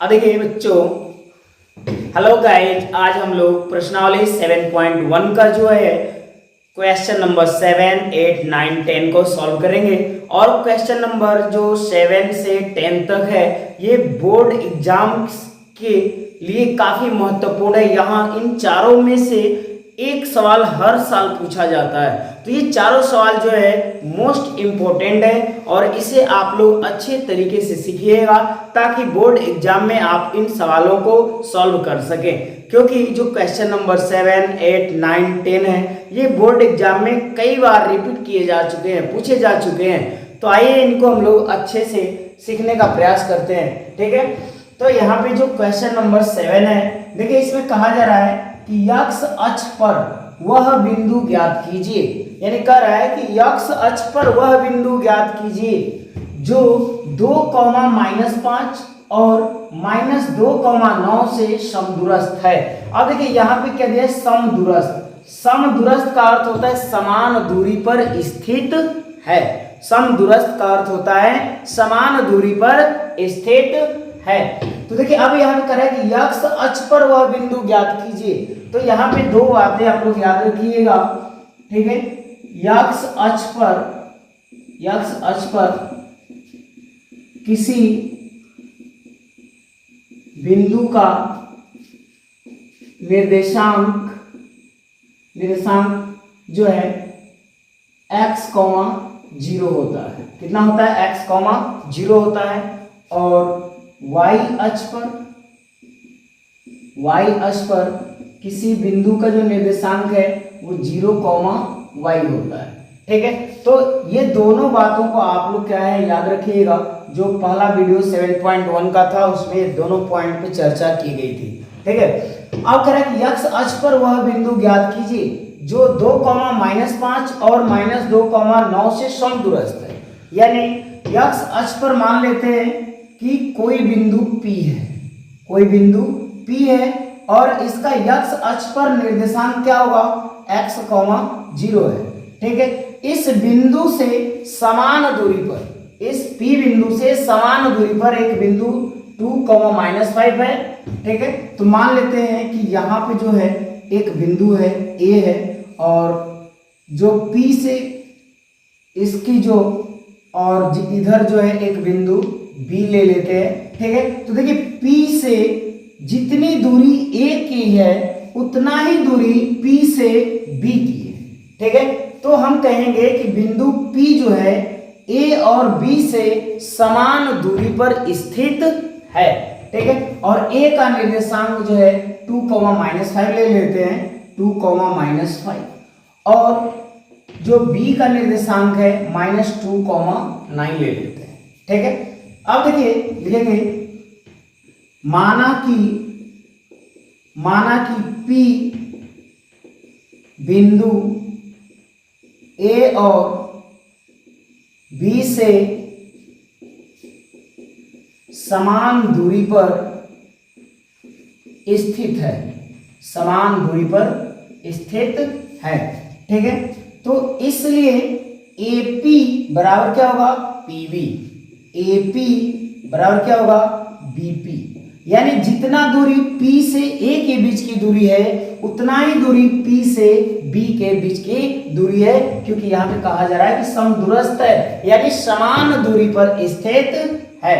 अब देखिए बच्चों, हेलो गाइस, आज हम लोग प्रश्नावली 7.1 का जो है क्वेश्चन नंबर 7, 8, 9, 10 को सॉल्व करेंगे। और क्वेश्चन नंबर जो 7 से 10 तक है ये बोर्ड एग्जाम के लिए काफी महत्वपूर्ण है। यहाँ इन चारों में से एक सवाल हर साल पूछा जाता है, तो ये चारों सवाल जो है मोस्ट इम्पोर्टेंट है और इसे आप लोग अच्छे तरीके से सीखिएगा ताकि बोर्ड एग्जाम में आप इन सवालों को सॉल्व कर सकें। क्योंकि जो क्वेश्चन नंबर 7, 8, 9, 10 है ये बोर्ड एग्जाम में कई बार रिपीट किए जा चुके हैं, पूछे जा चुके हैं। तो आइए इनको हम लोग अच्छे से सीखने का प्रयास करते हैं, ठीक है। तो यहाँ पे जो क्वेश्चन नंबर 7 है, देखिए इसमें कहा जा रहा है कि x अक्ष पर वह बिंदु ज्ञात कीजिए। यानी कह रहा है कि x अक्ष पर वह बिंदु ज्ञात कीजिए जो 2,-5 और -2,9 से समदूरस्थ है। अब देखिए यहाँ पे क्या दिया है, समदूरस्थ। समदूरस्थ का अर्थ होता है समान दूरी पर स्थित है। समदूरस्थ का अर्थ होता है समान दूरी पर स्थित है। तो देखिए अब यहाँ पे कह रहा है कि x अक्ष पर वह बिंदु ज्ञात कीजिए। तो यहाँ पे दो बातें आप लोग याद रखिएगा, ठीक है। x अक्ष पर किसी बिंदु का निर्देशांक जो है x, 0 होता है। कितना होता है, x, 0 होता है। और y अक्ष पर किसी बिंदु का जो निर्देशांक है वो 0, y होता है, ठीक है। तो ये दोनों बातों को आप लोग क्या है याद रखिएगा। जो पहला वीडियो 7.1 का था उसमें दोनों पॉइंट पे चर्चा की गई थी, ठीक है। अब कह रहा है कि x अक्ष पर वह बिंदु ज्ञात कीजिए जो 2,-5 और -2,9 से समदूरस्थ है। यानी x अक्ष पर मान लेते हैं कि कोई बिंदु P है, कोई बिंदु P है और इसका x अक्ष पर निर्देशांक क्या होगा, x, 0 है, ठीक है। इस बिंदु से समान दूरी पर, इस P बिंदु से समान दूरी पर एक बिंदु 2,-5 है, ठीक है। तो मान लेते हैं कि यहाँ पे जो है एक बिंदु है A है और जो P से इसकी जो और इधर जो है एक बिंदु B ले लेते हैं, ठीक है। तो देखिए P से जितनी दूरी A की है उतना ही दूरी P से B की है, ठीक है। तो हम कहेंगे कि बिंदु P जो है A और B से समान दूरी पर स्थित है, ठीक है। और A का निर्देशांक जो है 2,-5 ले लेते हैं, 2,-5 और जो B का निर्देशांक है -2,9 ले लेते हैं, ठीक है। अब देखिए लिखेंगे माना कि P बिंदु A और B से समान दूरी पर स्थित है, समान दूरी पर स्थित है, ठीक है। तो इसलिए AP बराबर क्या होगा, PB। AP बराबर क्या होगा, BP। यानी जितना दूरी P से A के बीच की दूरी है उतना ही दूरी P से B के बीच की दूरी है, क्योंकि यहाँ पे कहा जा रहा है कि समदूरस्थ है, यानी समान दूरी पर स्थित है।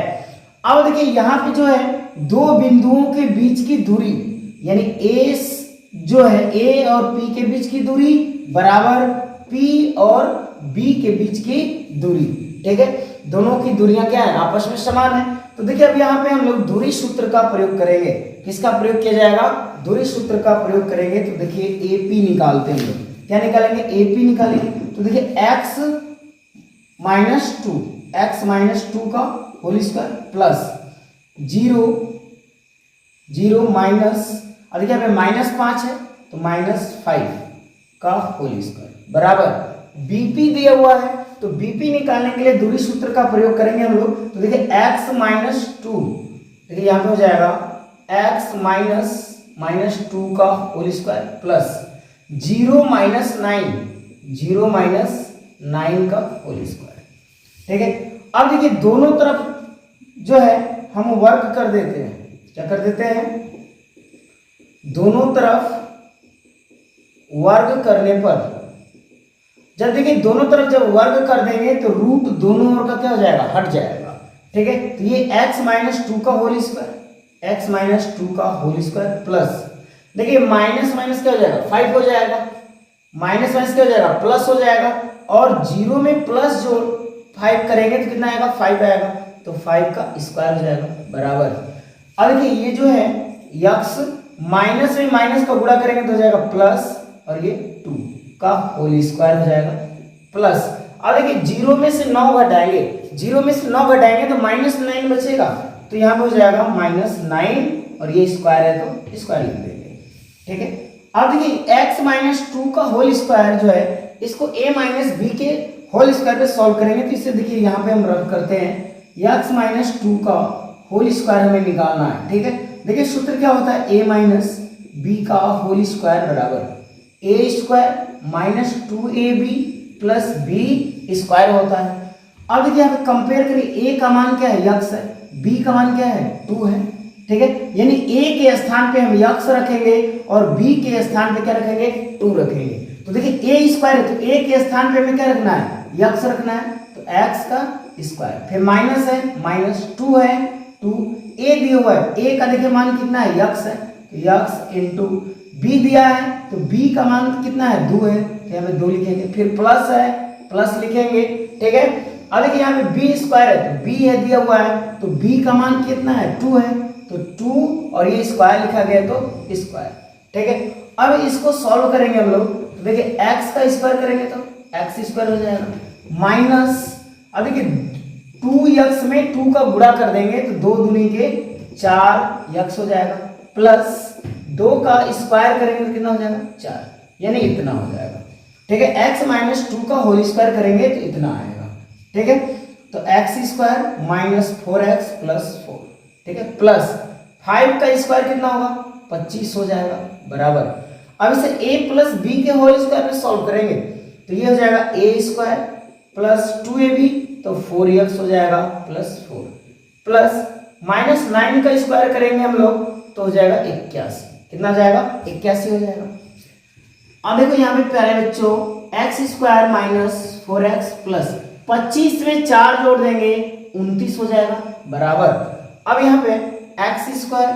अब देखिए यहाँ पे जो है दो बिंदुओं के बीच की दूरी, यानी A जो है A और P के बीच की दूरी बराबर P और B के बीच की दूरी, ठीक है। दोनों की दूरियां क्या है, आपस में समान है। तो देखिए अब यहाँ पे हम लोग दूरी सूत्र का प्रयोग करेंगे। किसका प्रयोग किया जाएगा, दूरी सूत्र का प्रयोग करेंगे। तो देखिए AP निकालते हैं हम लोग, क्या निकालेंगे, AP निकालेंगे। तो देखिए x -2 का होल स्क्वायर प्लस 0 माइनस, अब देखिए यहाँ पे -5 है तो -5 का होल स्क्वायर बराबर BP दिया हुआ है। तो BP निकालने के लिए दूरी सूत्र का प्रयोग करेंगे हम लोग। तो देखिए x -2, देखिए यहाँ पे हो जाएगा x -2 का होल स्क्वायर प्लस 0 -9 का होल स्क्वायर, ठीक है। अब देखिए दोनों तरफ जो है हम वर्क कर देते हैं, क्या कर देते हैं, दोनों तरफ वर्ग करने पर, जब देखिए दोनों तरफ जब वर्ग कर देंगे तो रूट दोनों ओर का क्या हो जाएगा, हट जाएगा। ठीक है, तो ये x माइनस टू का whole square, x minus two का होल स्क्वायर प्लस, देखिए माइनस माइनस क्या हो जाएगा, 5 हो जाएगा, माइनस माइनस क्या हो जाएगा, प्लस हो जाएगा, और जीरो में प्लस जो 5 करेंगे तो कितना आएगा, 5 आएगा, तो 5 का स्क्वायर हो जाएगा बराबर। अब देखिए ये जो है x माइनस में माइनस का गुणा करेंगे तो हो जाएगा प्लस, और ये 2 का होल स्क्वायर हो जाएगा प्लस। अब देखिए जीरो में से 9 घटाएंगे, जीरो में से 9 घटाएंगे तो -9 बचेगा, तो यहाँ पे हो जाएगा -9, और ये स्क्वायर है तो स्क्वायर लिख देंगे। ठीक है, अब देखिए x माइनस टू का होल स्क्वायर जो है इसको a माइनस बी के होल स्क्वायर पे सॉल्व करेंगे, तो इससे देखिए यहाँ पे हम रब करते हैं x माइनस टू का होल स्क्वायर हमें निकालना है। ठीक है, देखिए सूत्र क्या होता है, a माइनस बी का होल स्क्वायर बराबर a square minus 2ab plus b square होता है। अब देखिए यहाँ पे कंपेयर करिए, a का मान क्या है, x है, b का मान क्या है, 2 है। ठीक है, यानी a के स्थान पे हम x रखेंगे और b के स्थान पे क्या रखेंगे, 2 रखेंगे। तो देखिए a स्क्वायर है तो a के स्थान पे हमें क्या रखना है, x रखना है, तो x का स्क्वायर, फिर माइनस है, -2 है, 2 a दिया हुआ है, a का देखिए मान कितना है, x है, तो x इंटू b दिया है तो b का मान कितना है, 2 है, तो यहाँ पे 2 लिखेंगे, फिर प्लस है, प्लस लिखेंगे। ठीक है, अब देखिए यहाँ पे b स्क्वायर है तो b है दिया हुआ है, तो b का मान कितना है, 2 है, तो 2 और ये स्क्वायर लिखा गया तो स्क्वायर। ठीक है, अब इसको सॉल्व करेंगे हम लोग, तो देखिए x का स्क्वायर करेंगे तो x स्क्वायर हो जाएगा माइनस, अब देखिए 2x में 2 का गुणा कर देंगे तो 2 दूनी के 4x हो जाएगा, प्लस 2 का स्क्वायर करेंगे तो कितना हो जाएगा, 4, यानी इतना हो जाएगा। ठीक है, x माइनस 2 का होल स्क्वायर करेंगे तो इतना आएगा। ठीक है, तो x square minus 4x plus 4, ठीक है, प्लस 5 का स्क्वायर कितना होगा, 25 हो जाएगा बराबर। अब इसे a प्लस बी के होल स्क्वायर में सॉल्व करेंगे तो ये हो जाएगा a स्क्वायर प्लस 2ab, तो 4x हो जाएगा प्लस 4, प्लस -9 का स्क्वायर करेंगे हम लोग तो हो जाएगा 81, कितना हो जाएगा, 81 हो जाएगा। अब देखो यहाँ पे प्यारे बच्चों x square minus 4x plus 25 में 4 जोड़ देंगे 29 हो जाएगा बराबर। अब यहाँ पे x square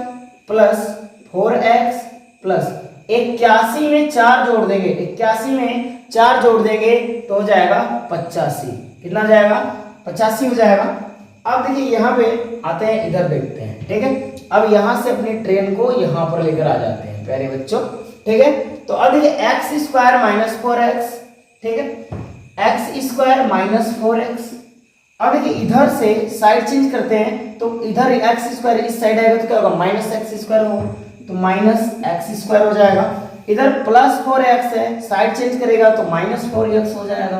plus 4x plus 81 में 4 जोड़ देंगे, 81 में 4 जोड़ देंगे तो हो जाएगा 85, कितना हो जाएगा, 85 हो जाएगा। अब देखिए यहाँ पे आते हैं, इधर देखते हैं। ठीक है, अब यहाँ से अपनी ट्रेन को यहाँ पर लेकर आ जाते हैं प्यारे बच्चों। ठीक है, तो अब देखिए एक्स स्क्वायर माइनस 4x, ठीक है, एक्स स्क्वायर माइनस 4x। अब देखिए इधर से साइड चेंज करते हैं तो इधर एक्स स्क्वायर इस साइड आएगा तो क्या होगा, माइनस एक्स स्क्वायर होगा, तो माइनस एक्स स्क्वायर हो जाएगा। इधर प्लस 4x है, साइड चेंज करेगा तो माइनस 4x हो जाएगा।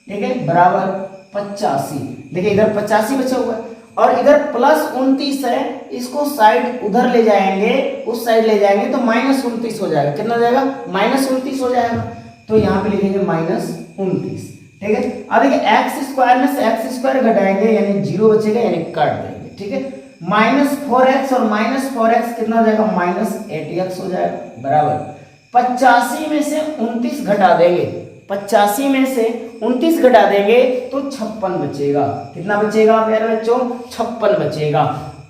ठीक है, बराबर 85। देखिए इधर 85 बचा हुआ है और इधर प्लस 29 है, इसको साइड उधर ले जाएंगे, उस साइड ले जाएंगे तो माइनस 29 हो जाएगा। कितना हो जाएगा, माइनस 29 हो जाएगा। तो यहाँ पे लिखेंगे माइनस 29। ठीक है, अब देखिए एक्स स्क्वायर में से एक्स स्क्वायर घटाएंगे यानी 0 बचेगा, यानी काट देंगे। ठीक है, माइनस 4x और माइनस 4x कितना हो जाएगा, माइनस 8x हो जाएगा बराबर। 85 में से 29 घटा देंगे, 85 में से 29 घटा देंगे तो 56 बचेगा। कितना बचेगा प्यारे बच्चों, 56 बचेगा।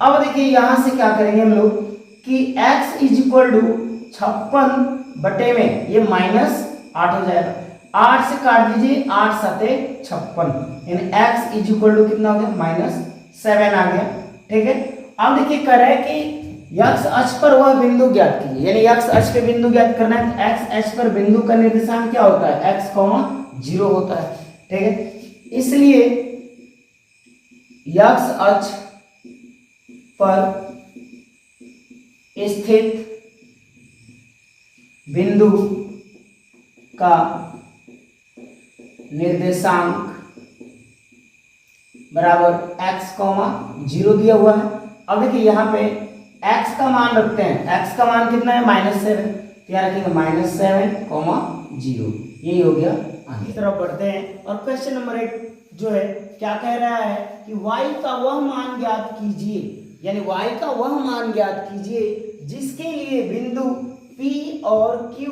अब देखिए यहां से क्या करेंगे हम लोग कि x इज इक्वल टू 56 बटे में ये माइनस 8 हो जाएगा, 8 से काट दीजिए, 8 7 56, यानी x इज इक्वल टू कितना हो गया, माइनस 7 आ गया। ठीक है, अब देखिए कह रहा है कि x अक्ष पर वह बिंदु ज्ञात कीजिए, यानी x अक्ष पे बिंदु ज्ञात करना है तो x अक्ष पर बिंदु का निर्देशांक क्या होता है, x, 0 होता है। ठीक है, इसलिए x अक्ष पर स्थित बिंदु का निर्देशांक बराबर x, 0 दिया हुआ है। अब देखिए यहाँ पे x का मान रखते हैं, x का मान कितना है, -7, तो यहाँ रखेंगे -7, 0, यही हो गया। आगे की तरफ बढ़ते हैं और क्वेश्चन नंबर 8 जो है क्या कह रहा है कि y का वह मान ज्ञात कीजिए यानी y का वह मान ज्ञात कीजिए जिसके लिए बिंदु P और Q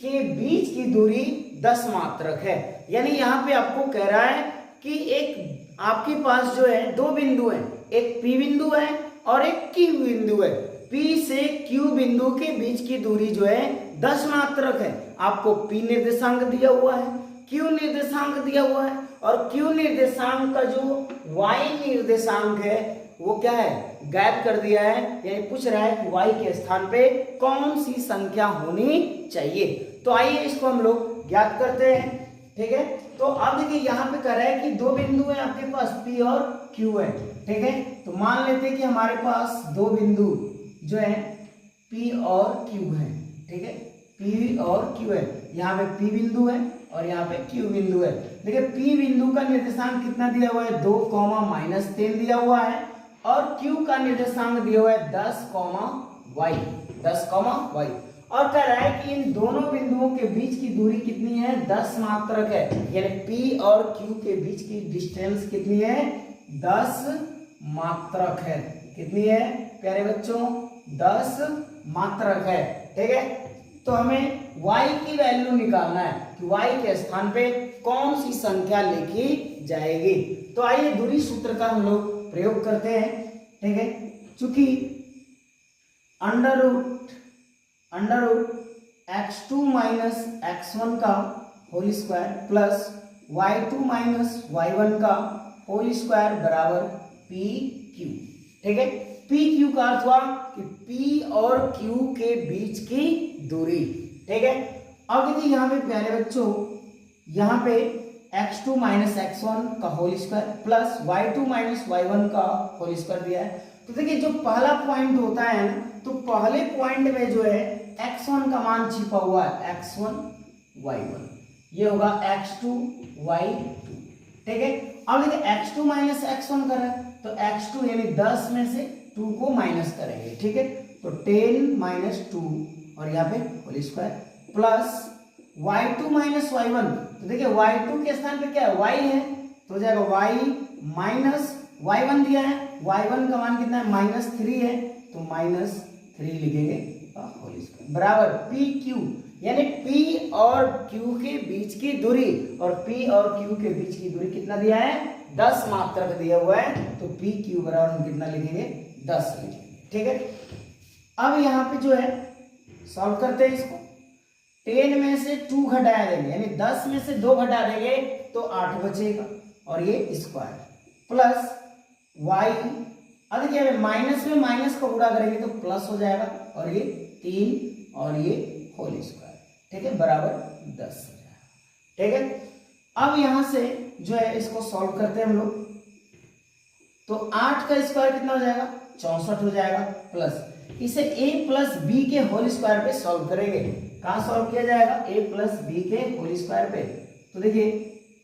के बीच की दूरी 10 मात्रक है। यानी यहाँ पे आपको कह रहा है कि एक आपके पास जो है दो बिंदु हैं, एक P बिंदु है और एक Q बिंदु है। P से Q बिंदु के बीच की दूरी जो है 10 मात्रक है। आपको P निर्देशांक दिया हुआ है, Q निर्देशांक दिया हुआ है और Q निर्देशांक का जो Y निर्देशांक है वो क्या है, गायब कर दिया है। यानी पूछ रहा है कि y के स्थान पे कौन सी संख्या होनी चाहिए। तो आइए इसको हम लोग ज्ञात करते हैं। ठीक है, तो अब देखिए यहाँ पे कह रहा है कि दो बिंदु है आपके पास P और Q है। ठीक है, तो मान लेते हैं कि हमारे पास दो बिंदु जो है P और Q है। ठीक है, P और Q है, यहाँ पे P बिंदु है और यहाँ पे Q बिंदु है। देखिए P बिंदु का निर्देशांक कितना दिया हुआ है, 2, -10 दिया हुआ है और Q का निर्देशांक दिया हुआ है 10, y और कह रहा है कि इन दोनों बिंदुओं के बीच की दूरी कितनी है, 10 मात्रक है। यानी P और Q के बीच की डिस्टेंस कितनी है, 10 मात्रक है। कितनी है प्यारे बच्चों, 10 मात्रक है। ठीक है, तो हमें y की वैल्यू निकालना है कि y के स्थान पे कौन सी संख्या लिखी जाएगी। तो आइए दूरी सूत्र का हम लोग प्रयोग करते हैं। ठीक है, चूंकि under root x2 minus x1 का whole square plus y2 minus y1 का होल स्क्वायर बराबर PQ। ठीक है, PQ का अर्थ हुआ कि P और Q के बीच की दूरी। ठीक है, अब देखिए यहाँ पे प्यारे बच्चों, यहाँ पे x2 माइनस x1 का whole square plus y2 minus y1 का होल स्क्वायर दिया है। तो देखिए जो पहला पॉइंट होता है ना, तो पहले पॉइंट में जो है x1 का मान छिपा हुआ है, x1 y1, ये होगा x2 y2। ठीक है, अब देखिए x2 माइनस x1 कर रहा है तो x2 यानी 10 में से 2 को माइनस करेंगे। ठीक है, तो 10 माइनस 2 और यहाँ पे whole square plus y2 minus y1। तो देखिए y2 के स्थान पे क्या है, y है, तो हो जाएगा y माइनस y1 दिया है, y1 का मान कितना है, -3 है, तो -3 लिखेंगे होल स्क्वायर बराबर PQ। यानी P और Q के बीच की दूरी, और P और Q के बीच की दूरी कितना दिया है, 10 मात्रक दिया हुआ है। तो PQ बराबर हम कितना लिखेंगे, 10 लिखेंगे। ठीक है, अब यहाँ पे जो है सॉल्व करते हैं इसको। 10 में से 2 घटा देंगे, यानी 10 में से 2 घटा देंगे तो 8 बचेगा और ये स्क्वायर प्लस y। अब देखिए माइनस में माइनस का गुणा करेंगे तो प्लस हो जाएगा और ये 3 और ये होल स्क्वायर। ठीक है, बराबर 10 हो जाएगा। ठीक है, अब यहां से जो है इसको सॉल्व करते हैं हम लोग। तो 8 का स्क्वायर कितना हो जाएगा, 64 हो जाएगा, प्लस इसे a प्लस बी के होल स्क्वायर पे सॉल्व करेंगे। कहां सॉल्व किया जाएगा, a प्लस बी के होल स्क्वायर पे। तो देखिए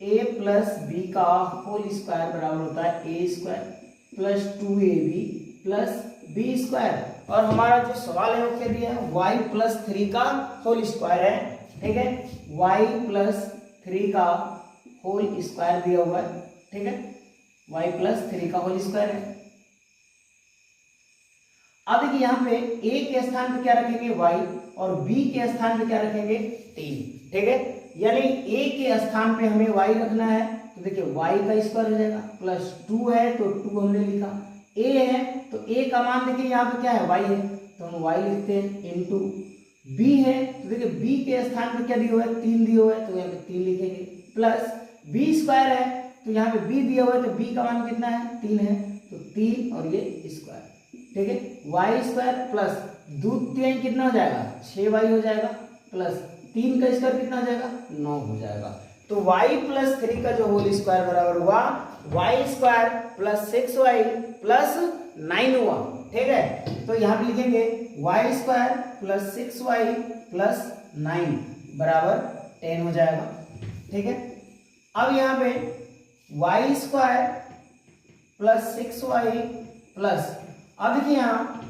a प्लस बी का होल स्क्वायर बराबर होता है a square plus 2ab plus B square, और हमारा जो सवाल है वो क्या दिया है, y प्लस 3 का होल स्क्वायर है। ठीक है, y प्लस 3 का होल स्क्वायर दिया हुआ है। ठीक है, y प्लस 3 का होल स्क्वायर है। अब देखिए यहाँ पे a के स्थान पे क्या रखेंगे, y, और b के स्थान पे क्या रखेंगे, 3। ठीक है, यानी a के स्थान पे हमें y रखना है, तो देखिए y का स्क्वायर हो जाएगा प्लस 2 है तो 2 हमने लिखा, a है तो a का मान देखिए यहाँ पे क्या है, y है, तो हम y लिखते हैं, इनटू b है, तो देखिए b के स्थान पे क्या दिया हुआ है, 3 दिया हुआ है, तो यहाँ पे 3 लिखेंगे, प्लस b स्क्वायर है, तो यहाँ पे b दिया हुआ है, तो b का मान कितना है, 3 है, तो 3 और ये स्क्वायर। ठीक है, y स्क्वायर प्लस 2 3 कितना हो जाएगा, 6y हो जाएगा, प्लस 3 का स्क्वायर कितना हो जाएगा, 9 हो जाएगा। तो y प्लस 3 का जो होल स्क्वायर बराबर हुआ y square plus 6y plus 9 हुआ। ठीक है, तो यहाँ पे लिखेंगे y square plus 6y plus 9 बराबर 10 हो जाएगा। ठीक है, अब यहाँ पे y square plus 6y plus, अब देखिए यहाँ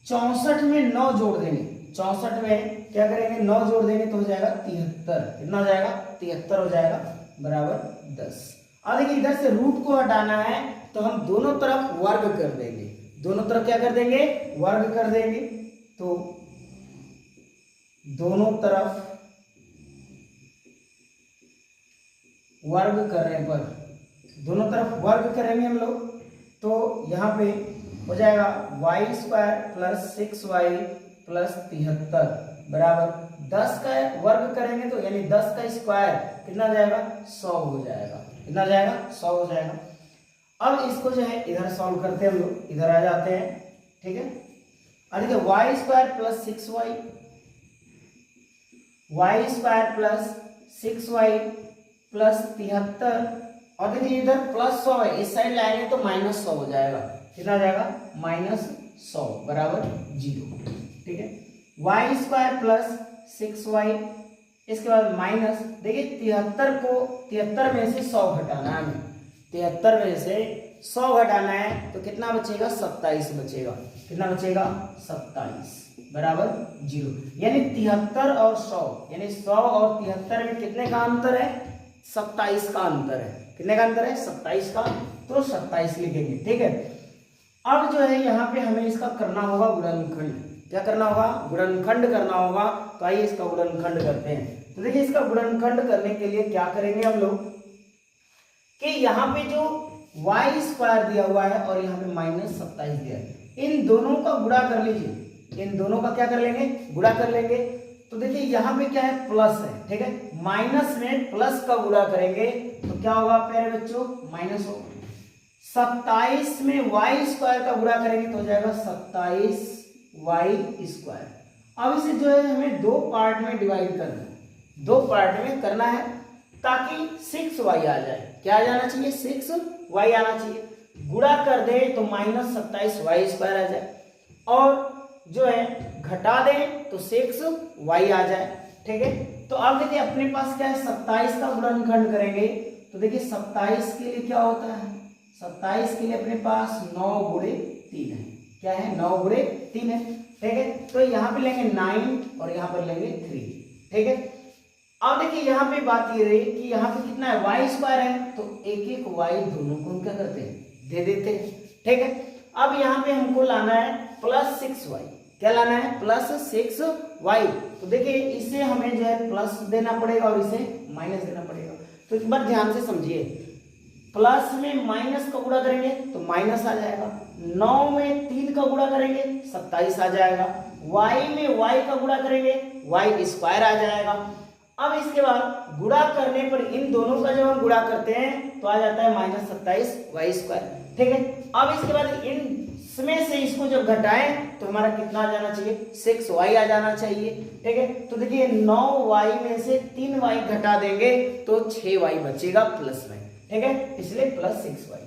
64 में 9 जोड़ देंगे, 64 में क्या करेंगे, 9 जोड़ देंगे तो हो जाएगा 73। कितना हो जाएगा, 73 हो जाएगा बराबर 10। अब देखिए इधर से रूट को हटाना है तो हम दोनों तरफ वर्ग कर देंगे, दोनों तरफ क्या कर देंगे, वर्ग कर देंगे। तो दोनों तरफ वर्ग करने पर, दोनों तरफ वर्ग करेंगे हम लोग, तो यहाँ पे हो जाएगा Y square plus 6y plus 73 बराबर 10 का वर्ग करेंगे तो यानी 10 का स्क्वायर कितना जाएगा, 100 हो जाएगा। कितना जाएगा, 100 हो जाएगा। अब इसको जो है इधर सॉल्व करते हैं हम लोग, इधर आ जाते हैं, ठीक है। अब देखिए y square plus 6y, y square plus 6y plus 73, और देखिए इधर प्लस 100 है, इस साइड लाएंगे तो माइनस 100 हो जाएगा। कितना हो जाएगा, माइनस 100 बराबर 0, ठीक है। वाई स्क्वायर प्लस 6y, इसके बाद माइनस, देखिए 73 को 73 में से 100 घटाना है हमें, 73 में से 100 घटाना है तो कितना बचेगा, 27 बचेगा। कितना बचेगा, 27 बराबर 0। यानी 73 और 100, यानी 100 और 73 में कितने का अंतर है, 27 का अंतर है। कितने का अंतर है, 27 का, तो 27 लिखेंगे, ठीक है। अब जो है यहाँ पे हमें इसका करना होगा गुणनखंड। क्या करना होगा, गुणनखंड करना होगा। तो आइए इसका गुणनखंड करते हैं। तो देखिए इसका गुणनखंड करने के लिए क्या करेंगे हम लोग कि यहाँ पे जो वाई स्क्वायर दिया हुआ है और यहाँ पे माइनस 27 दिया है, इन दोनों का गुणा कर लीजिए। इन दोनों का क्या कर लेंगे, गुणा कर लेंगे। तो देखिए यहाँ पे क्या है, प्लस है, ठीक है। माइनस में प्लस का गुणा करेंगे तो क्या होगा प्यारे बच्चों, माइनस होगा। 27 में वाई स्क्वायर का गुणा करेंगे तो हो जाएगा 27y स्क्वायर। अब इसे जो है हमें दो पार्ट में डिवाइड करना है, दो पार्ट में करना है ताकि 6y आ जाए। क्या आ जाना चाहिए, 6y आना चाहिए। गुणा कर दे तो माइनस 27y स्क्वायर आ जाए, और जो है घटा दें तो 6y आ जाए, ठीक है। तो अब देखिए अपने पास क्या है, 27 का गुणनखंड करेंगे तो देखिए 27 के लिए क्या होता है, 27 के लिए अपने पास 9 गुणे 3 है। क्या है, 9 गुणे 3 है, ठीक है। तो यहाँ पे लेंगे 9 और यहाँ पर लेंगे 3, ठीक है। अब देखिए यहाँ पे बात ये रही कि यहाँ पे कितना है, वाई स्क्वायर है, तो एक एक वाई दोनों को हम क्या करते हैं, दे देते हैं, ठीक है। अब यहाँ पे हमको लाना है प्लस 6y। क्या लाना है, प्लस 6y। तो देखिए इसे हमें जो है प्लस देना पड़ेगा और इसे माइनस देना पड़ेगा। तो एक बार ध्यान से समझिए, प्लस में माइनस का गुणा करेंगे तो माइनस आ जाएगा, 9 में 3 का गुणा करेंगे 27 आ जाएगा, y में y का गुणा करेंगे y स्क्वायर आ जाएगा। अब इसके बाद गुणा करने पर इन दोनों का जब हम गुणा करते हैं तो आ जाता है माइनस 27 वाई स्क्वायर, ठीक है। अब इसके बाद इन में से इसको जब घटाएं तो हमारा कितना आ जाना चाहिए, 6y आ जाना चाहिए, ठीक है। तो देखिए 9y में से 3y घटा देंगे तो 6y बचेगा प्लस में, ठीक है, इसलिए प्लस 6y।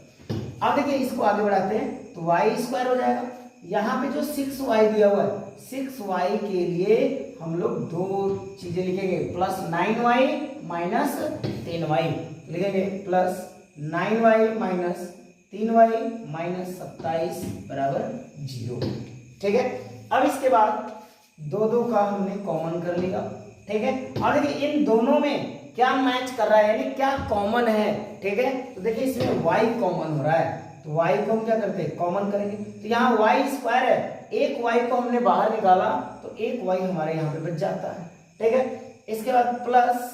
अब देखिए इसको आगे बढ़ाते हैं तो y स्क्वायर हो जाएगा। यहाँ पे जो 6y दिया हुआ है, 6y के लिए हम लोग दो चीजें लिखेंगे, प्लस 9y माइनस 3y लिखेंगे, plus 9y minus 3y minus 27 बराबर 0, ठीक है। अब इसके बाद दो का हमने कॉमन कर लिया, ठीक है। और देखिए इन दोनों में क्या मैच कर रहा है, यानी क्या कॉमन है, ठीक है। तो देखिए इसमें y कॉमन हो रहा है, तो y को हम क्या करते हैं, कॉमन करेंगे। तो यहाँ y स्क्वायर है, एक y को हमने बाहर निकाला तो एक y हमारे यहाँ पे बच जाता है, ठीक है। इसके बाद प्लस,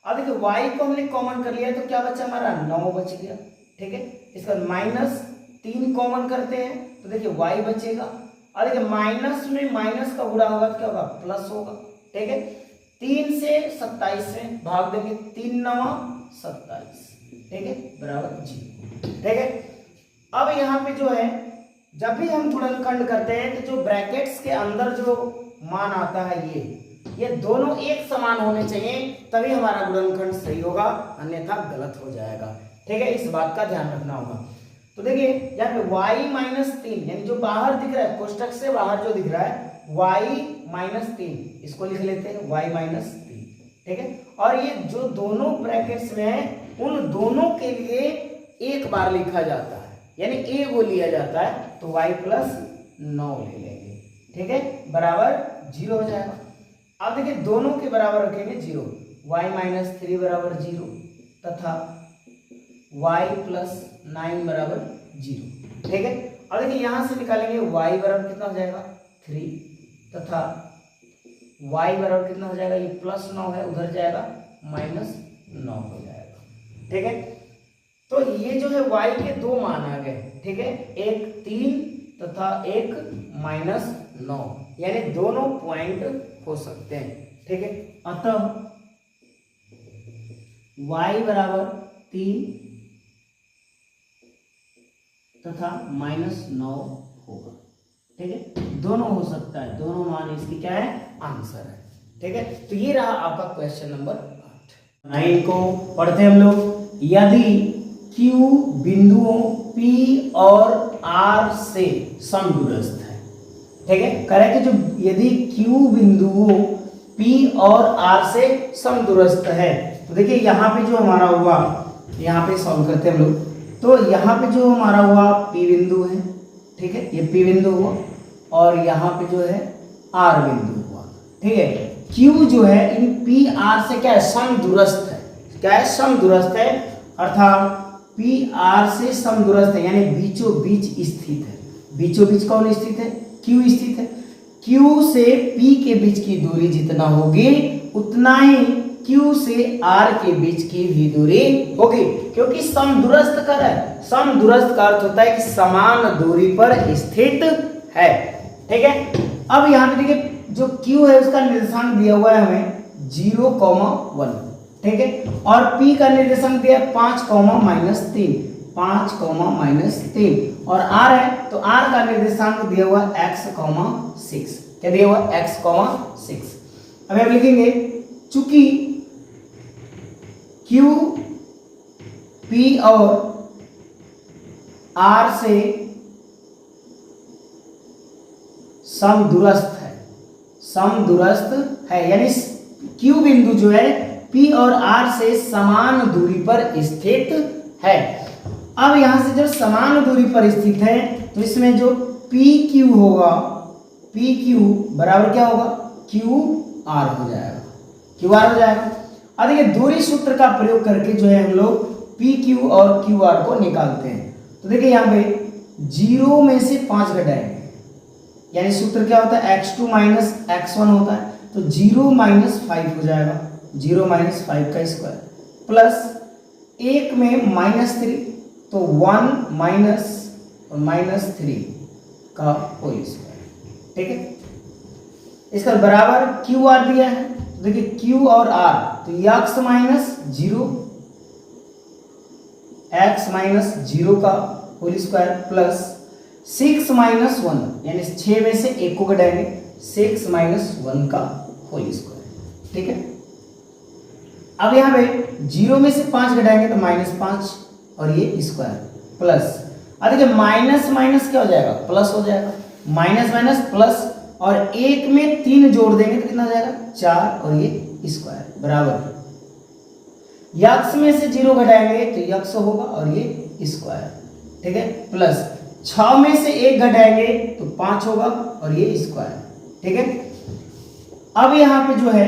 अब देखिए y को हमने कॉमन कर लिया तो क्या बचा हमारा, 9 बच गया, ठीक है। इसके बाद माइनस 3 कॉमन करते हैं तो देखिए y बचेगा, और देखिए माइनस में माइनस का गुणा होगा तो क्या होगा, प्लस होगा, ठीक है। 3 से 27 में भाग देंगे, 3 9 27, ठीक है, बराबर 0, ठीक है। अब यहाँ पे जो है जब भी हम गुणनखंड करते हैं तो जो ब्रैकेट्स के अंदर जो मान आता है ये दोनों एक समान होने चाहिए, तभी हमारा गुणनखंड सही होगा, अन्यथा गलत हो जाएगा, ठीक है। इस बात का ध्यान रखना होगा। तो देखिए यहाँ पे y माइनस 3 यानी जो बाहर दिख रहा है, कोष्टक से बाहर जो दिख रहा है y माइनस 3, इसको लिख लेते हैं y माइनस 3, ठीक है। और ये जो दोनों ब्रैकेट्स में है उन दोनों के लिए एक बार लिखा जाता है, यानी a को लिया जाता है तो y प्लस 9 ले लेंगे, ठीक है, बराबर 0 हो जाएगा। अब देखिए दोनों के बराबर रखेंगे 0, y माइनस 3 बराबर 0 तथा y प्लस 9 बराबर 0, ठीक है। और देखिए यहाँ से निकालेंगे y बराबर कितना हो जाएगा 3 तथा y बराबर कितना हो जाएगा, ये +9 है, उधर जाएगा -9 हो जाएगा। ठीक है, तो ये जो है y के दो मान आ गए। ठीक है, एक 3 तथा एक -9, यानी दोनों पॉइंट हो सकते हैं। ठीक है, अतः y बराबर 3 तथा -9 होगा। ठीक है, दोनों हो सकता है, दोनों मान इसकी क्या है, आंसर है। ठीक है, तो ये रहा आपका क्वेश्चन नंबर 8। 9 को पढ़ते हम लोग। यदि Q बिंदुओं P और R से समदूरस्थ है। ठीक है, करें कि जो यदि Q बिंदुओं P और R से समदूरस्थ है, तो देखिए यहाँ पे जो हमारा हुआ, यहाँ पे सॉल्व करते हैं हम लोग। तो यहाँ पे जो हमारा हुआ P बिंदु है। ठीक है, ये P बिंदु हुआ और यहाँ पे जो है R बिंदु हुआ। ठीक है, Q जो है इन P R से क्या है, समदूरस्थ है। क्या है, समदूरस्थ है, अर्थात P R से समदूरस्थ है, यानी बीचों बीच स्थित है। बीचों बीच कौन स्थित है, Q स्थित है। Q से P के बीच की दूरी जितना होगी उतना ही Q से R के बीच की भी दूरी होगी, क्योंकि समदूरस्थ कर है। समदूरस्थ का अर्थ होता है कि समान दूरी पर स्थित है। ठीक है, अब यहाँ पे देखिए जो Q है उसका निर्देशांक दिया हुआ है हमें 0,1। ठीक है, और P का निर्देशांक दिया है 5,-3, 5,-3, और R है तो R का निर्देशांक दिया हुआ x,6। क्या दिया हुआ, x,6। अब हम लिखेंगे चूंकि Q P और R से समदूरस्थ है, समदूरस्थ है, यानी Q बिंदु जो है P और R से समान दूरी पर स्थित है। अब यहां से जब समान दूरी पर स्थित है तो इसमें जो PQ होगा, PQ बराबर क्या होगा, QR हो जाएगा, QR हो जाएगा। अब देखिए दूरी सूत्र का प्रयोग करके जो है हम लोग PQ और QR को निकालते हैं। तो देखिए यहाँ पे 0 में से 5 घटाएंगे, यानी सूत्र क्या होता है, x2 माइनस x1 होता है, तो 0 माइनस 5 हो जाएगा, 0 माइनस 5 का स्क्वायर, प्लस 1 में -3, तो 1 माइनस 3 का होल स्क्वायर। ठीक है, इसका बराबर QR दिया है, तो देखिए Q और R, तो x माइनस 0 का होल स्क्वायर प्लस 6 माइनस 1, यानी 6 में से 1 को घटाएंगे, 6 माइनस 1 का होल स्क्वायर। ठीक है, अब यहाँ पे 0 में से 5 घटाएंगे तो -5 और ये स्क्वायर प्लस, अब देखिए माइनस माइनस क्या हो जाएगा, प्लस हो जाएगा, माइनस माइनस प्लस, और 1 में 3 जोड़ देंगे तो कितना हो जाएगा, 4 और ये स्क्वायर बराबर, यक्स में से 0 घटाएंगे तो यक्स होगा और ये स्क्वायर। ठीक है, प्लस 6 में से 1 घटाएंगे तो 5 होगा और ये स्क्वायर। ठीक है, अब यहाँ पे जो है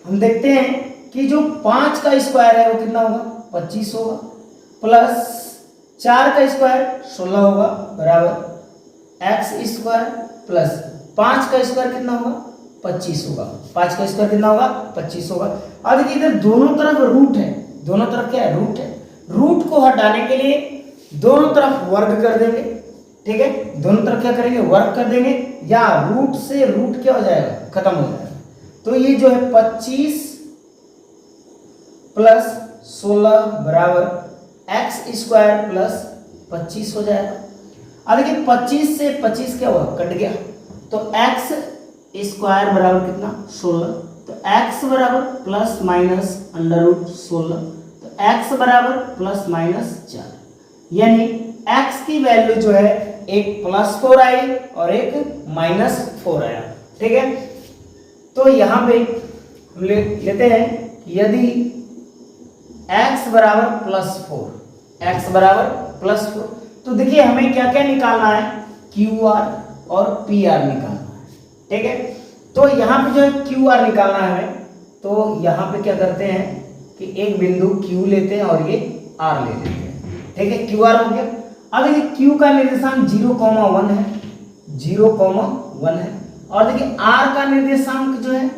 हम देखते हैं कि जो 5 का स्क्वायर है वो कितना होगा, 25 होगा, प्लस 4 का स्क्वायर 16 होगा बराबर एक्स स्क्वायर, प्लस 5 का स्क्वायर कितना होगा, 25 होगा, 5 का स्क्वायर कितना होगा, 25 होगा। अब देखिए इधर दोनों तरफ रूट है, दोनों तरफ क्या है, रूट है, रूट को हटाने के लिए दोनों तरफ वर्ग कर देंगे। ठीक है, दोनों तरफ क्या करेंगे, वर्ग कर देंगे, या रूट से रूट क्या हो जाएगा, खत्म हो जाएगा। तो ये जो है 25 प्लस 16 बराबर एक्स स्क्वायर प्लस 25 हो जाएगा। अब देखिए 25 से 25 क्या हुआ, कट गया, तो एक्स स्क्वायर बराबर कितना, 16, तो x बराबर प्लस माइनस अंडर रूट 16, तो x बराबर प्लस माइनस 4, यानी x की वैल्यू जो है एक +4 आई और एक -4 आया। ठीक है, तो यहाँ पे हम लेते हैं यदि x बराबर +4, x बराबर +4, तो देखिए हमें क्या क्या निकालना है, QR और PR निकालना है। ठीक है, तो यहाँ पे जो है QR निकालना है, तो यहाँ पे क्या करते हैं कि एक बिंदु Q लेते हैं और ये R ले लेते हैं। ठीक है, QR हो गया। अब देखिए Q का निर्देशांक 0,1 है, 0,1 है। और देखिए R का निर्देशांक जो है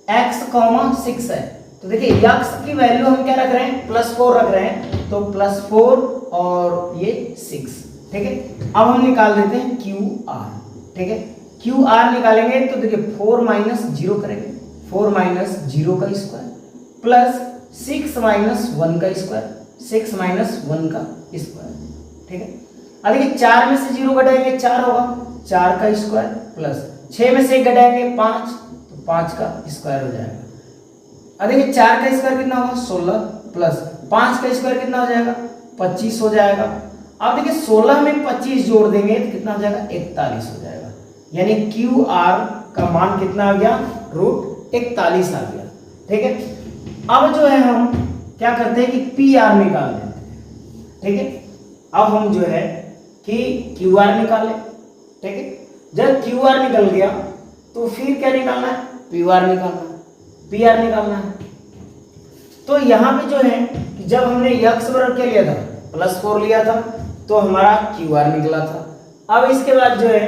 x,6 है। तो देखिए x की वैल्यू हम क्या रख रहे हैं, +4 रख रहे हैं, तो +4 और ये 6, ठीक है। अब हम निकाल देते हैं QR, ठीक है। QR निकालेंगे तो देखिए 4 - 0 करेंगे, 4 - 0 का स्क्वायर प्लस 6 - 1 का स्क्वायर, 6 - 1 का स्क्वायर, ठीक है। अब देखिए 4 में से 0 घटाएंगे 4 होगा, 4 का स्क्वायर प्लस 6 में से 1 घटाएंगे 5, तो 5 का स्क्वायर हो जाएगा। अब देखिए 4 का स्क्वायर कितना होगा 16 प्लस 5 का स्क्वायर कितना हो जाएगा 25 हो जाएगा। अब देखिए 16 में 25 जोड़ देंगे तो कितना हो जाएगा 41 हो जाएगा। यानी QR का मान कितना आ गया, √41 आ गया, ठीक है। अब जो है हम क्या करते हैं कि PR निकाल लेते हैं, ठीक है। अब हम जो है कि QR निकालें, ठीक है। जब QR निकल गया तो फिर क्या निकालना है, PR निकालना है, PR निकालना है। तो यहाँ पे जो है कि जब हमने x बराबर क्या लिया था, +4 लिया था, तो हमारा QR निकला था। अब इसके बाद जो है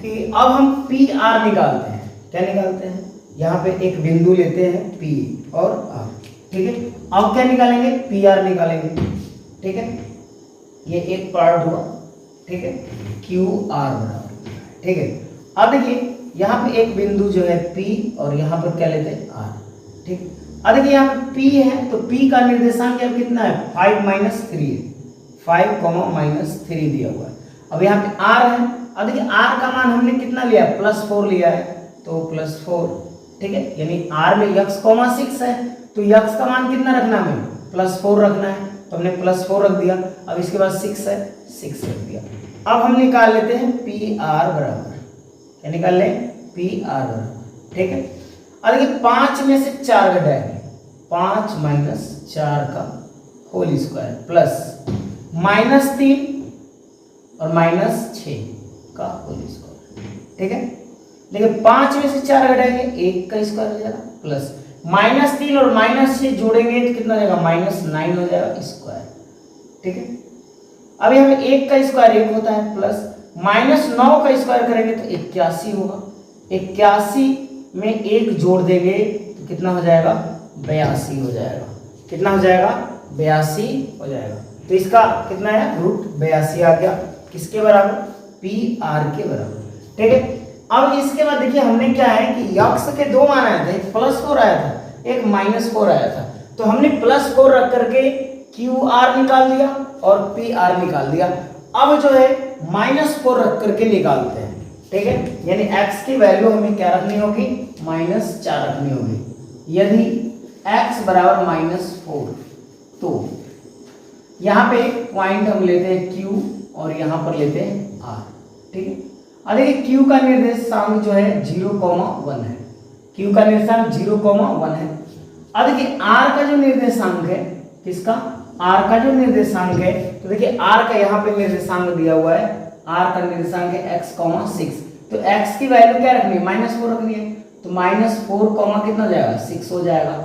कि अब हम PR निकालते हैं। क्या निकालते हैं, यहाँ पे एक बिंदु लेते हैं P और R, ठीक है। अब क्या निकालेंगे, PR निकालेंगे, ठीक है। ये एक पार्ट हुआ, ठीक है, QR बराबर, ठीक है। अब देखिए यहाँ पे एक बिंदु जो है P और यहाँ पर क्या लेते हैं R, ठीक। अब देखिए यहाँ पे P है तो P का निर्देशांक अब कितना है 5 - 3 है, 5, -3 दिया हुआ है। अब यहाँ पे R है, अब देखिए R का मान हमने कितना लिया है, +4 लिया है, तो +4, ठीक है। यानी R में x,6 है तो x का मान कितना रखना है, +4 रखना है, तो हमने +4 रख दिया। अब इसके बाद 6 है, 6 रख दिया। अब हम निकाल लेते हैं PR बराबर, क्या निकाल लें, PR बराबर, ठीक है। अब देखिए 5 में से 4 घटाएंगे, 5 - 4 का होल स्क्वायर प्लस -3 और -6 का होल स्क्वायर, ठीक है। देखिए 5 में से 4 घटाएंगे 1 का स्क्वायर हो जाएगा प्लस -3 और -6 जोड़ेंगे तो कितना हो जाएगा, -9 हो जाएगा स्क्वायर, ठीक है। अब यहाँ पे 1 का स्क्वायर 1 होता है प्लस -9 का स्क्वायर करेंगे तो 81 होगा, 81 में 1 जोड़ देंगे तो कितना हो जाएगा 82 हो जाएगा, कितना हो जाएगा 82 हो जाएगा। तो इसका कितना है, √82 आ गया, किसके बराबर, PR के बराबर, ठीक है। अब इसके बाद देखिए हमने क्या है कि x के दो मान आए थे, एक +4 आया था, एक -4 आया था, तो हमने +4 रख करके QR निकाल दिया और PR निकाल दिया। अब जो है -4 रख करके निकालते हैं, ठीक है। यानी x की वैल्यू हमें क्या रखनी होगी, -4 रखनी होगी। यदि x बराबर -4 तो यहाँ पे पॉइंट हम लेते हैं Q और यहाँ पर लेते हैं R, ठीक है। अब देखिए Q का निर्देशांक जो है 0,1 है, Q का निर्देशांक 0,1 है। अब देखिए R का जो निर्देशांक है, किसका, R का जो निर्देशांक है, तो देखिए R का यहाँ पे निर्देशांक दिया हुआ है, R का निर्देशांक है x,6, तो x की वैल्यू क्या रखनी है, -4 रखनी है, तो -4, कितना हो जाएगा 6 हो जाएगा,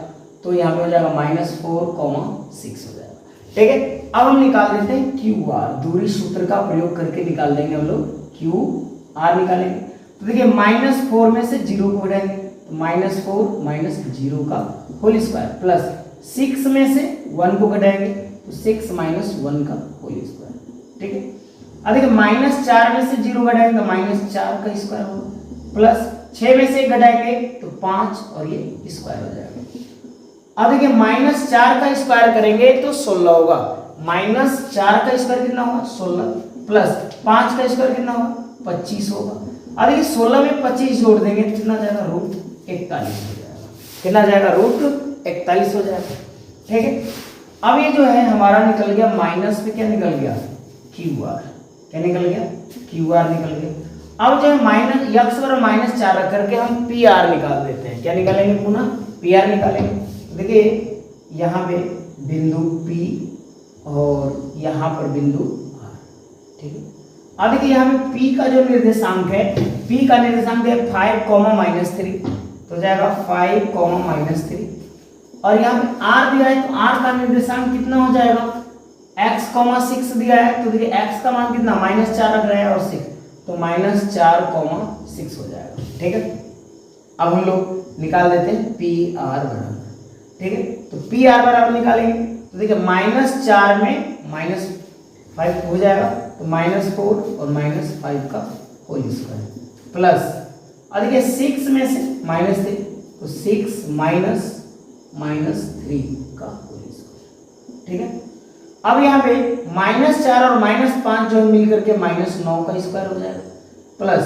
तो यहाँ पे हो जाएगा -4,6 हो जाएगा, ठीक है। अब हम निकाल देते हैं QR, दूरी सूत्र का प्रयोग करके निकाल देंगे हम लोग QR निकालेंगे। तो देखिए -4 में से 0 को घटाएंगे तो -4 - 0 का होल स्क्वायर प्लस 6 में से 1 को घटाएंगे तो 6 - 1 का होल स्क्वायर, ठीक है। अब देखिए -4 में से 0 घटाएंगे तो -4 का स्क्वायर होगा प्लस 6 में से 1 घटाएंगे तो 5 और ये स्क्वायर हो जाएगा। अब देखिए -4 का स्क्वायर करेंगे तो 16 होगा, -4 का स्क्वायर कितना होगा 16 प्लस 5 का स्क्वायर कितना होगा 25 होगा। अब देखिए 16 में 25 जोड़ देंगे तो कितना जाएगा, √41 हो जाएगा, कितना जाएगा, √41 हो जाएगा, ठीक है। अब ये जो है हमारा निकल गया माइनस पे क्या निकल गया, QR, क्या निकल गया, QR निकल गया। अब जो है x बराबर -4 रख करके हम PR निकाल देते हैं, क्या निकालेंगे, पुनः PR निकालेंगे। देखिए यहाँ पे बिंदु P और यहाँ पर बिंदु R, ठीक है। अब देखिए यहाँ पे P का जो निर्देशांक है, P का निर्देशांक है 5, -3, तो जाएगा 5, -3, और यहाँ पे R दिया है तो R का निर्देशांक कितना हो जाएगा, x कॉमा 6 दिया है, तो देखिए x का मान कितना -4 रख रहे हैं और 6, तो -4,6 हो जाएगा। ठीक है, अब हम लोग निकाल देते हैं पी आर बराबर। ठीक है, तो पी आर बराबर निकालेंगे तो देखिए -4 में -5 हो जाएगा, तो -4 और -5 का होल स्क्वायर प्लस, और देखिए 6 में से -3, तो 6 माइनस -3 का होल स्क्वायर। ठीक है, अब यहाँ पे -4 और -5 जो है मिल करके -9 का स्क्वायर हो जाएगा प्लस,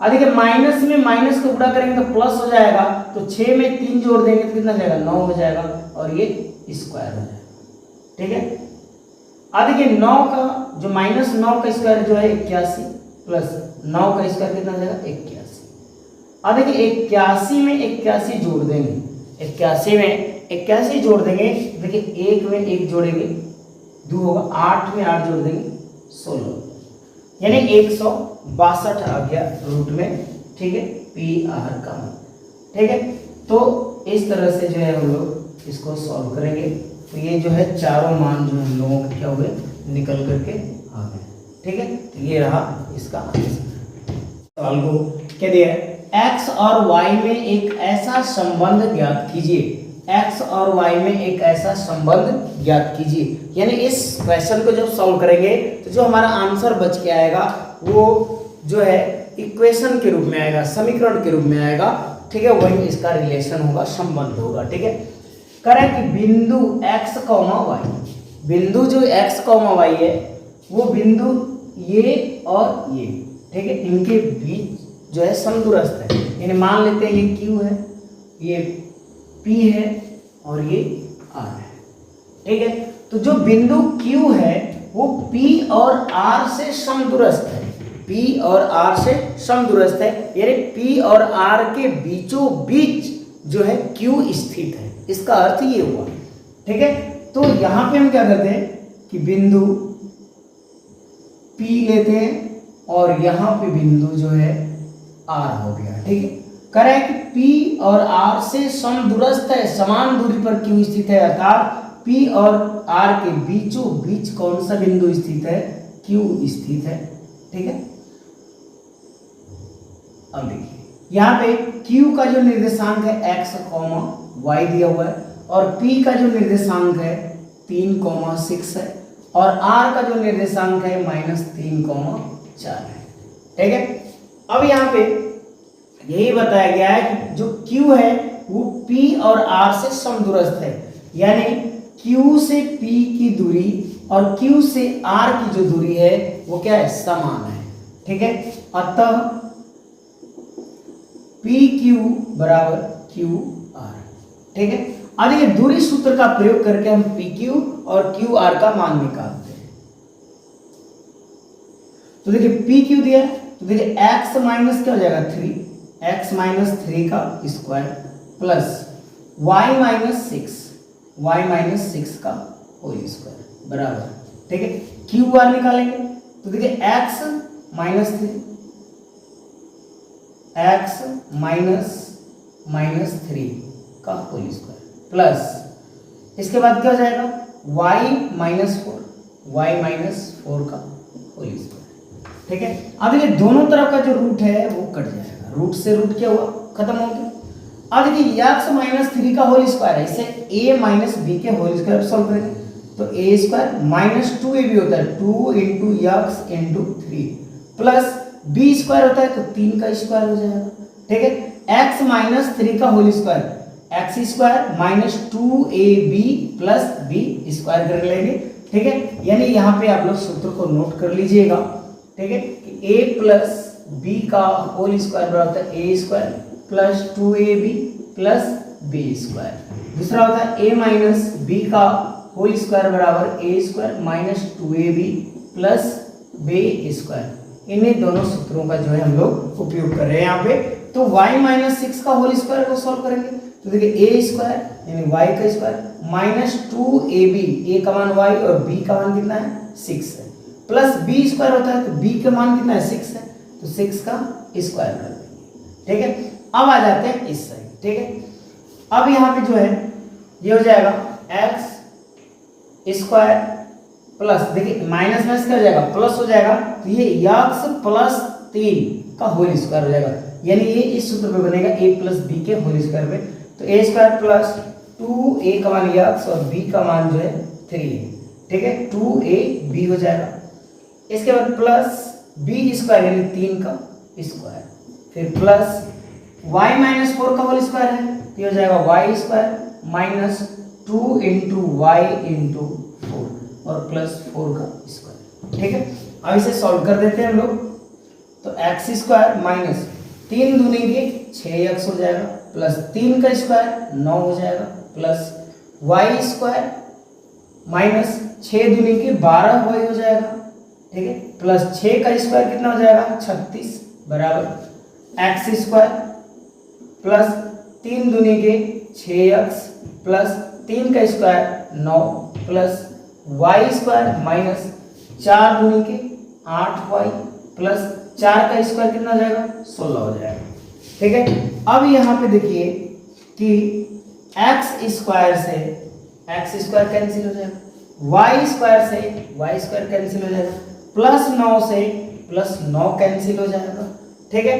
और देखिए माइनस में माइनस को गुणा करेंगे तो प्लस हो जाएगा, तो 6 में 3 जोड़ देंगे तो कितना जाएगा 9 हो जाएगा और ये स्क्वायर हो जाएगा। ठीक है, अब देखिए 9 का जो -9 का स्क्वायर जो है 81 प्लस 9 का स्क्वायर कितना हो जाएगा 81। अब देखिए 81 में 81 जोड़ देंगे, 81 में 81 जोड़ देंगे, देखिए 1 में 1 जोड़ेंगे 2 होगा, 8 में 8 जोड़ देंगे 16, यानी 162 आ गया रूट में। ठीक है, पी आर का मान। ठीक है, तो इस तरह से जो है हम लोग इसको सॉल्व करेंगे, तो ये जो है चारों मान जो हम लोगों के क्या हुए निकल करके आ गए। ठीक है, तो ये रहा इसका सवाल को क्या दिया है, x और y में एक ऐसा संबंध ज्ञात कीजिए, x और y में एक ऐसा संबंध ज्ञात कीजिए, यानी इस क्वेश्चन को जब सॉल्व करेंगे तो जो हमारा आंसर बच के आएगा वो जो है इक्वेशन के रूप में आएगा, समीकरण के रूप में आएगा। ठीक है, वही इसका रिलेशन होगा, संबंध होगा। ठीक है, करें कि बिंदु x, y, बिंदु जो x, y है वो बिंदु ये और ये, ठीक है, इनके बीच जो है समदूरस्थ है, यानी मान लेते हैं ये q है, ये p है और ये r है। ठीक है, तो जो बिंदु q है वो p और r से समदूरस्थ है, p और r से समदूरस्थ है, यानी p और r के बीचों बीच जो है q स्थित है, इसका अर्थ ये हुआ। ठीक है, तो यहां पे हम क्या करते हैं कि बिंदु P लेते हैं और यहां पे बिंदु जो है R हो गया। ठीक है, करें कि P और R से समदूरस्थ है, समान दूरी पर Q स्थित है, अर्थात P और R के बीचों बीच कौन सा बिंदु स्थित है, Q स्थित है। ठीक है, अब देखिए यहाँ पे Q का जो निर्देशांक है x, y दिया हुआ है और P का जो निर्देशांक है 3,6 है और R का जो निर्देशांक है -3,4 है। ठीक है, अब यहाँ पे यही बताया गया है कि जो Q है वो P और R से समदूरस्थ है, यानी Q से P की दूरी और Q से R की जो दूरी है वो क्या है, समान है। ठीक है, अतः PQ बराबर QR। ठीक है, अब देखिए दूरी सूत्र का प्रयोग करके हम PQ और QR का मान निकालते हैं। तो देखिए PQ दिया है, तो देखिए x माइनस क्या हो जाएगा 3, x माइनस 3 का स्क्वायर प्लस y माइनस 6 का होल स्क्वायर बराबर। ठीक है, QR निकालेंगे तो देखिए x माइनस 3, x माइनस 3 का होल स्क्वायर प्लस इसके बाद क्या हो जाएगा y माइनस 4 का होल स्क्वायर। ठीक है, अब देखिए दोनों तरफ का जो रूट है वो कट जाएगा, रूट से रूट क्या हुआ, खत्म हो गया। अब देखिए x माइनस 3 का होल स्क्वायर है, इसे a माइनस b के होल स्क्वायर सॉल्व करेंगे तो a स्क्वायर माइनस 2ab होता है, 2 into x into 3 plus b square होता है तो 3 का स्क्वायर हो जाएगा। ठीक है, x माइनस 3 का whole square x square minus 2ab plus b square कर लेंगे। ठीक है, यानी यहाँ पे आप लोग सूत्र को नोट कर लीजिएगा। ठीक है, a प्लस b का होल स्क्वायर बराबर होता है a square plus 2ab plus b square. दूसरा होता है a माइनस b का होल स्क्वायर बराबर a square minus 2ab plus b square. इन्हीं दोनों सूत्रों का जो है हम लोग उपयोग कर रहे हैं यहाँ पे। तो y माइनस 6 का होल स्क्वायर को सॉल्व करेंगे तो देखिए a स्क्वायर यानी y का स्क्वायर माइनस 2ab, a का मान y और b का मान कितना है 6 है, प्लस b स्क्वायर होता है तो b का मान कितना है 6 है, तो 6 का स्क्वायर कर देंगे। ठीक है, अब आ जाते हैं इस साइड। ठीक है, अब यहाँ पे जो है ये हो जाएगा x स्क्वायर प्लस, देखिए माइनस में क्या हो जाएगा, प्लस हो जाएगा, तो ये x प्लस 3 का होल स्क्वायर हो जाएगा, यानी ये इस सूत्र पे बनेगा a प्लस बी के होल स्क्वायर पे। तो a स्क्वायर प्लस 2a का मान x और b का मान जो है 3 है, ठीक है, 2ab हो जाएगा। इसके बाद प्लस b स्क्वायर यानी 3 का स्क्वायर, फिर प्लस y माइनस 4 का होल स्क्वायर है, ये हो जाएगा y square minus 2 into y into 4 और प्लस 4 का स्क्वायर, ठीक है। अब इसे सॉल्व कर देते हैं हम लोग। तो एक्स स्क्वायर माइनस 3 दूनी के 6x हो जाएगा, प्लस 3 का स्क्वायर 9 हो जाएगा, प्लस वाई स्क्वायर माइनस 6 दूनी के 12y हो जाएगा, ठीक है, प्लस 6 का स्क्वायर कितना हो जाएगा 36 बराबर एक्स स्क्वायर प्लस 3 दूनी के 6x प्लस 3 का square 9 plus y square minus 4 दूनी के 8y प्लस 4 का स्क्वायर कितना हो जाएगा 16 हो जाएगा, ठीक है। अब यहाँ पे देखिए कि एक्स स्क्वायर से एक्स स्क्वायर कैंसिल हो जाएगा, वाई स्क्वायर से वाई स्क्वायर कैंसिल हो जाएगा, प्लस 9 से प्लस 9 कैंसिल हो जाएगा, ठीक है।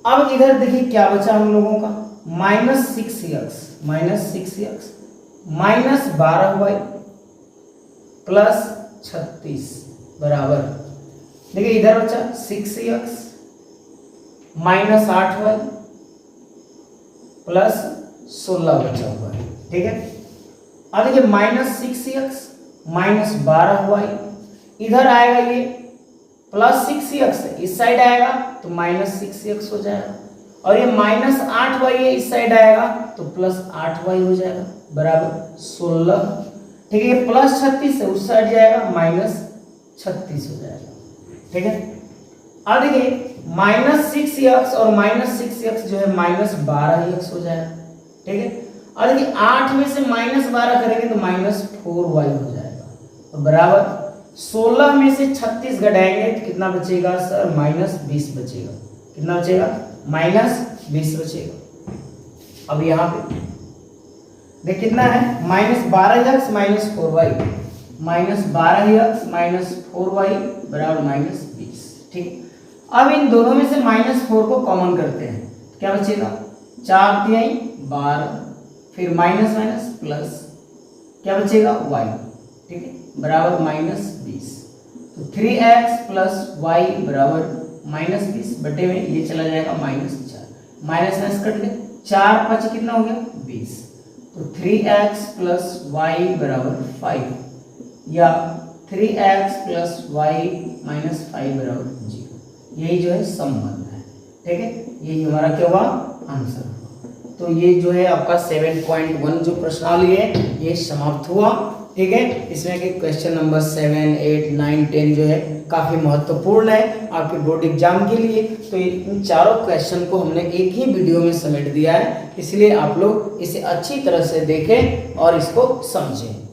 अब इधर देखिए क्या बचा हम लोगों का, minus 6x minus 12y plus 36 बराबर, देखिए इधर बचा 6x माइनस 8y प्लस 16 बचा हुआ है, ठीक है। अब देखिए माइनस 6x माइनस 12y, इधर आएगा ये प्लस 6x इस साइड आएगा तो माइनस 6x हो जाएगा, और ये माइनस 8y है इस साइड आएगा तो प्लस 8y हो जाएगा बराबर 16, ठीक है। ये प्लस 36 है उस साइड जाएगा माइनस 36 हो जाएगा, ठीक है। अब देखिए माइनस 6x और माइनस 6x जो है माइनस 12x हो जाएगा, ठीक है। और देखिए 8 में से माइनस 12 करेंगे तो माइनस 4y हो जाएगा, और बराबर 16 में से 36 घटाएंगे तो कितना बचेगा सर, माइनस 20 बचेगा, कितना बचेगा माइनस 20 बचेगा। अब यहाँ पे देख कितना है, minus 12x minus 4y, minus 12x minus 4y बराबर माइनस 20, ठीक। अब इन दोनों में से माइनस 4 को कॉमन करते हैं, क्या बचेगा 4 तिहाई 12, फिर माइनस माइनस प्लस क्या बचेगा y, ठीक है, बराबर माइनस 20। तो 3x प्लस वाई बराबर माइनस 20 बटे में ये चला जाएगा माइनस 4, माइनस माइनस कट गया, 4 5 कितना हो गया 20, तो 3x प्लस वाई बराबर 5, या 3x प्लस वाई माइनस 5 बराबर 0, यही जो है संबंध है, ठीक है। यही हमारा क्या हुआ आंसर हुआ। तो ये जो है आपका 7.1 जो प्रश्नावली है ये समाप्त हुआ, ठीक है। इसमें के क्वेश्चन नंबर 7, 8, 9, 10 जो है काफ़ी महत्वपूर्ण है आपके बोर्ड एग्जाम के लिए। तो इन चारों क्वेश्चन को हमने एक ही वीडियो में समेट दिया है, इसलिए आप लोग इसे अच्छी तरह से देखें और इसको समझें।